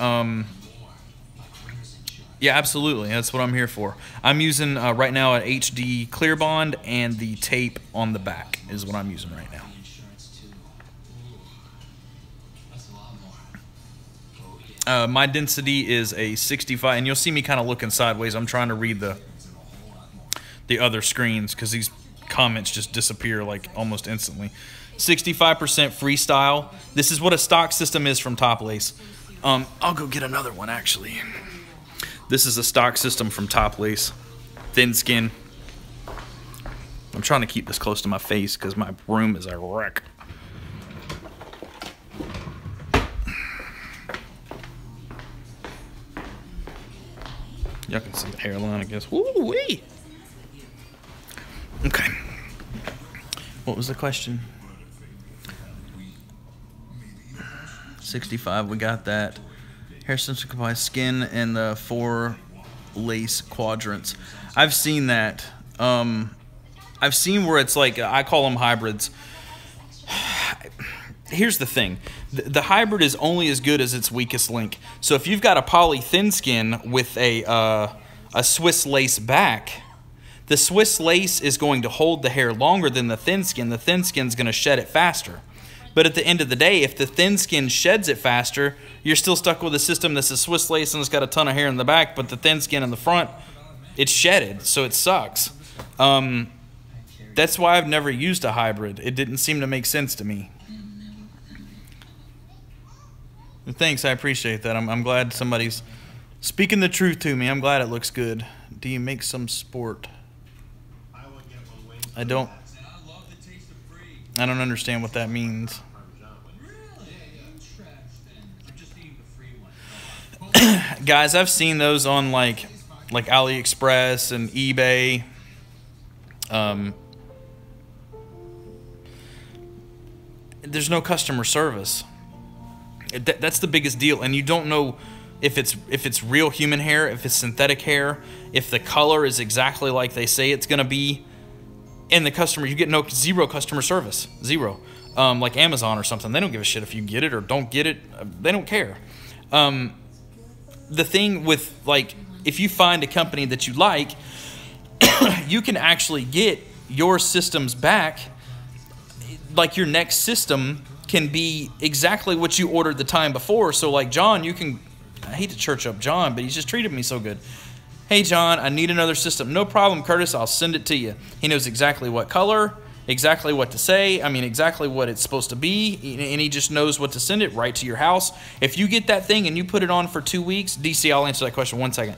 yeah, absolutely. That's what I'm here for. I'm using right now an HD clear bond, and the tape on the back is what I'm using right now. My density is a 65, and you'll see me kind of looking sideways. I'm trying to read the other screens because these comments just disappear like almost instantly. 65% freestyle. This is what a stock system is from Top Lace. I'll go get another one actually. This is a stock system from Top Lace. Thin skin. I'm trying to keep this close to my face because my room is a wreck. Y'all can see the hairline, I guess. Woo-wee! Okay. What was the question? 65, we got that. Hair system combines skin and the 4 lace quadrants. I've seen that. I've seen where it's like, I call them hybrids. Here's the thing. The hybrid is only as good as its weakest link. So if you've got a poly thin skin with a Swiss lace back, the Swiss lace is going to hold the hair longer than the thin skin. The thin skin's going to shed it faster. But at the end of the day, if the thin skin sheds it faster, you're still stuck with a system that's a Swiss lace and it's got a ton of hair in the back, but the thin skin in the front, it's shedded, so it sucks. That's why I've never used a hybrid. It didn't seem to make sense to me. Thanks, I appreciate that. I'm glad somebody's speaking the truth to me. I'm glad it looks good. Do you make some sport? I don't understand what that means. Guys, I've seen those on like AliExpress and eBay. There's no customer service. That's the biggest deal, and you don't know if it's real human hair, if it's synthetic hair, if the color is exactly like they say it's gonna be. And the customer, you get zero customer service, zero. Like Amazon or something, they don't give a shit if you get it or don't get it. They don't care. The thing with, like, if you find a company that you like, you can actually get your systems back. Like, your next system can be exactly what you ordered the time before. So, like, John, you can, I hate to church up John, but he's just treated me so good. Hey, John, I need another system. No problem, Curtis. I'll send it to you. He knows exactly what color. exactly what to say. I mean, exactly what it's supposed to be, and he just knows what to send it right to your house. If you get that thing and you put it on for 2 weeks, DC, I'll answer that question 1 second.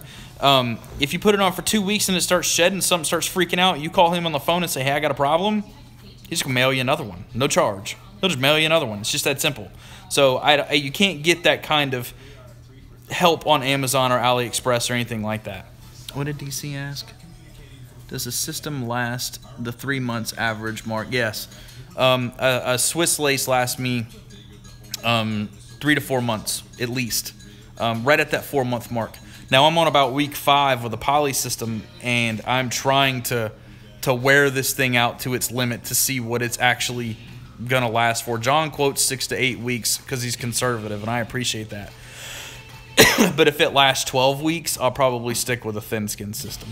If you put it on for 2 weeks and it starts shedding, something starts freaking out, you call him on the phone and say, hey, I got a problem, he's just going to mail you another one. No charge. He'll just mail you another one. It's just that simple. So you can't get that kind of help on Amazon or AliExpress or anything like that. What did DC ask? Does the system last the 3 months average mark? Yes. A Swiss lace lasts me 3 to 4 months at least, right at that 4-month mark. Now I'm on about week 5 with a poly system, and I'm trying to wear this thing out to its limit to see what it's actually gonna last for. John quotes 6 to 8 weeks because he's conservative, and I appreciate that. But if it lasts 12 weeks, I'll probably stick with a thin skin system.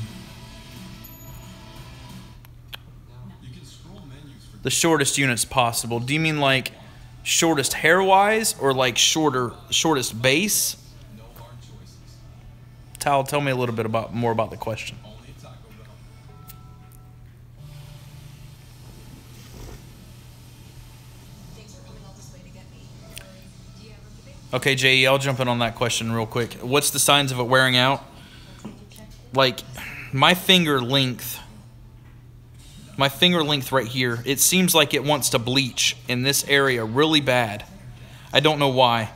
The shortest units possible. Do you mean like shortest hair-wise or like shortest base? Tal, tell me a little bit more about the question. Okay, J.E., I'll jump in on that question real quick. What's the signs of it wearing out? Like, my finger length right here, it seems like it wants to bleach in this area really bad. I don't know why.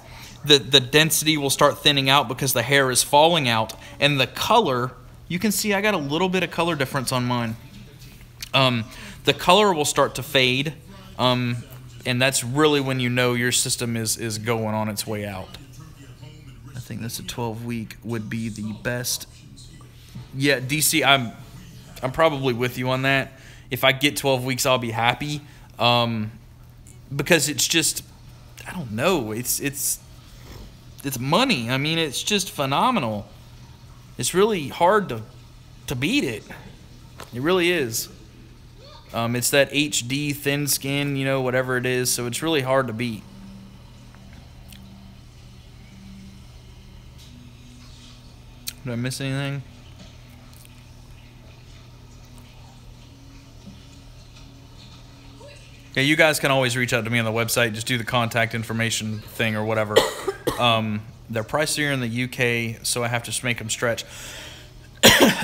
The density will start thinning out because the hair is falling out. And the color, you can see I got a little bit of color difference on mine. The color will start to fade. And that's really when you know your system is going on its way out. I think that's a 12-week would be the best. Yeah, DC, I'm probably with you on that. If I get 12 weeks, I'll be happy. Because it's just, I don't know, it's money. I mean, it's just phenomenal. It's really hard to beat it. It really is. It's that HD thin skin, you know, whatever it is, so it's really hard to beat. Did I miss anything? Yeah, you guys can always reach out to me on the website. Just do the contact information thing or whatever. They're pricier in the UK, so I have to just make them stretch.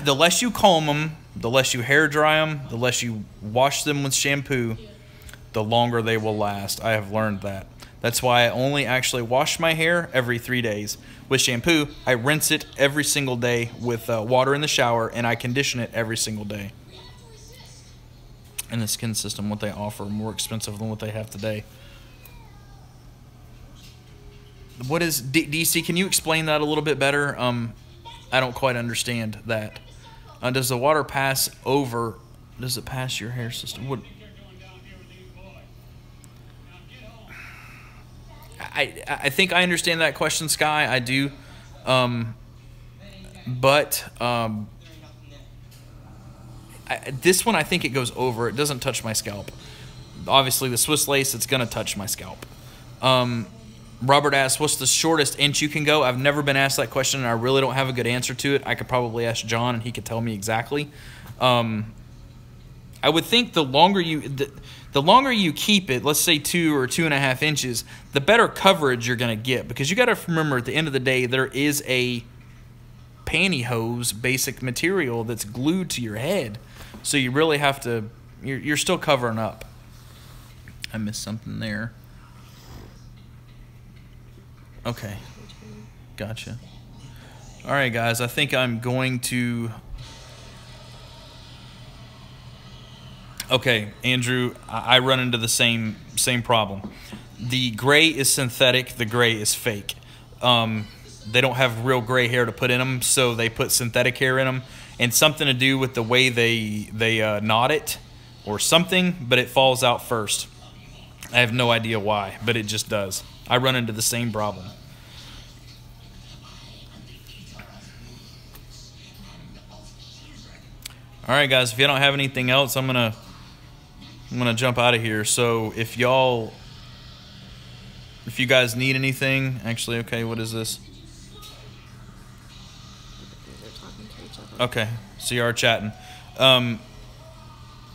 The less you comb them, the less you hair dry them, the less you wash them with shampoo, the longer they will last. I have learned that. That's why I only actually wash my hair every 3 days. With shampoo, I rinse it every single day with water in the shower, and I condition it every single day. And the skin system, what they offer, more expensive than what they have today. What is DC? Can you explain that a little bit better? I don't quite understand that. Does the water pass over? Does it pass your hair system? What? I think I understand that question, Sky. I do. This one, I think it goes over. It doesn't touch my scalp. Obviously, the Swiss lace, it's going to touch my scalp. Robert asks, what's the shortest inch you can go? I've never been asked that question, and I really don't have a good answer to it. I could probably ask John, and he could tell me exactly. I would think the longer you keep it, let's say 2 or 2.5 inches, the better coverage you're going to get. Because you got to remember, at the end of the day, there is a pantyhose basic material that's glued to your head. So you really have to, you're still covering up. I missed something there. Okay. Gotcha. All right, guys. I think I'm going to... Okay, Andrew, I run into the same problem. The gray is synthetic. The gray is fake. They don't have real gray hair to put in them, so they put synthetic hair in them. And something to do with the way they knot it or something, but it falls out first. I have no idea why, but it just does. I run into the same problem. All right, guys, if you don't have anything else, I'm gonna jump out of here. So if you guys need anything, actually, okay, what is this? Okay, so you are chatting.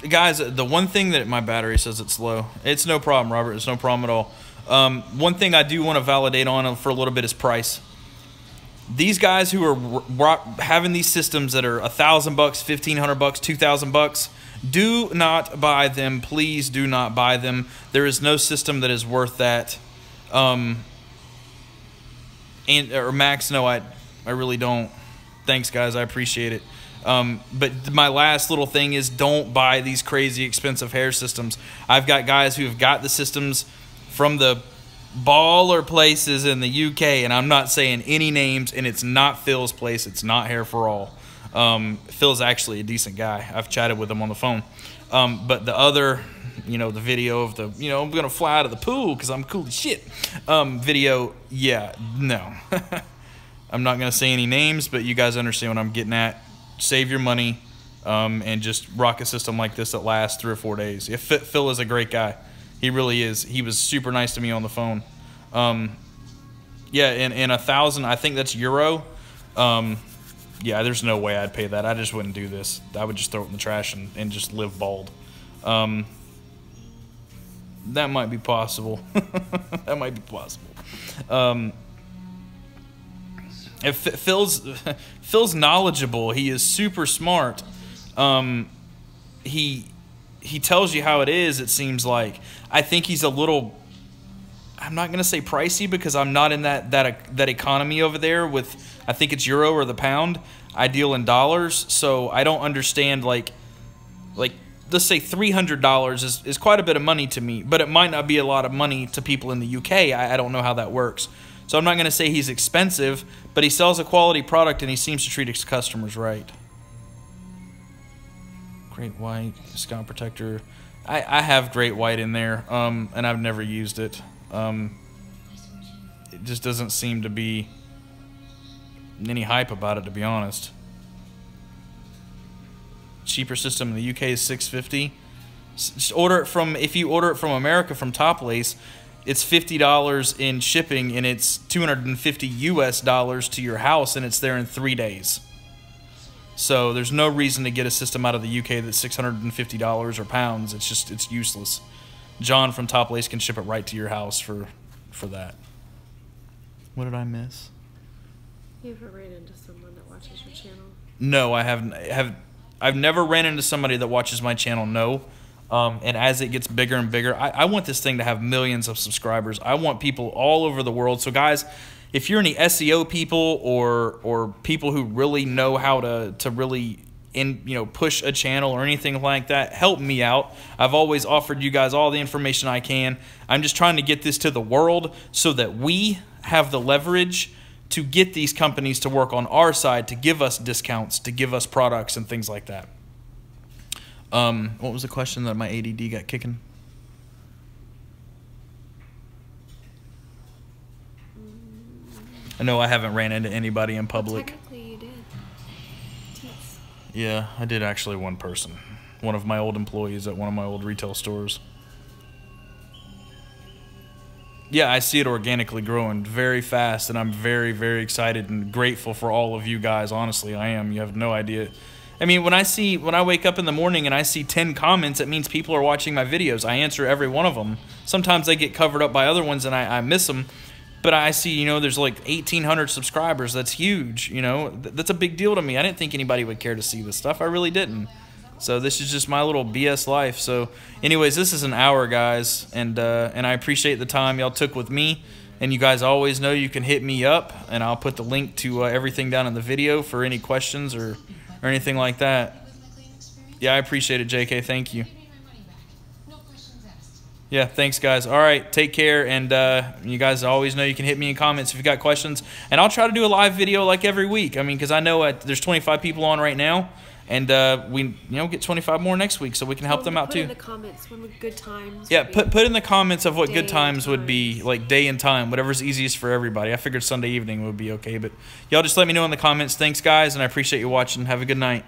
Guys, the one thing that my battery says it's low. It's no problem, Robert. It's no problem at all. One thing I do want to validate on for a little bit is price. These guys who are having these systems that are $1,000, $1,500, $2,000, do not buy them. Please do not buy them. There is no system that is worth that. Or Max, no, I really don't. Thanks, guys. I appreciate it. But my last little thing is don't buy these crazy expensive hair systems. I've got guys who have got the systems from the baller places in the UK, and I'm not saying any names, and it's not Phil's place. It's not Hair for All. Phil's actually a decent guy. I've chatted with him on the phone. But the other, the video of the, I'm going to fly out of the pool because I'm cool as shit video, yeah, no. I'm not going to say any names, but you guys understand what I'm getting at. Save your money and just rock a system like this that lasts 3 or 4 days. Phil is a great guy. He really is. He was super nice to me on the phone. Yeah, and 1,000, I think that's euro. Yeah, there's no way I'd pay that. I just wouldn't do this. I would just throw it in the trash and just live bald. That might be possible. That might be possible. If Phil's knowledgeable. He is super smart. He tells you how it is, it seems like. I think he's a little, I'm not going to say pricey because I'm not in that economy over there with, I think it's euro or the pound. I deal in dollars, so I don't understand, like let's say $300 is quite a bit of money to me, but it might not be a lot of money to people in the UK. I don't know how that works. So I'm not going to say he's expensive, but he sells a quality product and he seems to treat his customers right. Great White, Scalp Protector. I have Great White in there, and I've never used it. It just doesn't seem to be any hype about it, to be honest. Cheaper system in the UK is $650. If you order it from America from Top Lace, it's $50 in shipping, and it's $250 US to your house, and it's there in 3 days. So there's no reason to get a system out of the UK that's $650 or pounds. It's useless. John from Top Lace can ship it right to your house for that. What did I miss? You ever ran into someone that watches your channel? No, I haven't. I've never ran into somebody that watches my channel. No. And as it gets bigger and bigger, I want this thing to have millions of subscribers. I want people all over the world. So guys, if you're any SEO people or people who really know how to really push a channel or anything like that, help me out. I've always offered you guys all the information I can. I'm just trying to get this to the world so that we have the leverage to get these companies to work on our side, to give us discounts, to give us products and things like that. What was the question that my ADD got kicking? I know I haven't ran into anybody in public. Well, technically you did. Teats. Yeah, I did actually one person. One of my old employees at one of my old retail stores. Yeah, I see it organically growing very fast, and I'm very, very excited and grateful for all of you guys. Honestly, I am. You have no idea. I mean, when I wake up in the morning and I see 10 comments, it means people are watching my videos. I answer every one of them. Sometimes they get covered up by other ones and I miss them. But I see, there's like 1,800 subscribers. That's huge, That's a big deal to me. I didn't think anybody would care to see this stuff. I really didn't. So this is just my little BS life. So anyways, this is an hour, guys. And I appreciate the time y'all took with me. And you guys always know you can hit me up. And I'll put the link to everything down in the video for any questions or anything like that. Yeah, I appreciate it, JK. Thank you. Yeah, thanks, guys. All right, take care. And you guys always know you can hit me in comments if you got questions. And I'll try to do a live video like every week. I mean, because I know there's 25 people on right now. And we get 25 more next week, so we can help them out too. Put in the comments when good times. Yeah, put in the comments of what good times would be, like day and time, whatever's easiest for everybody. I figured Sunday evening would be okay, but y'all just let me know in the comments. Thanks, guys, and I appreciate you watching. Have a good night.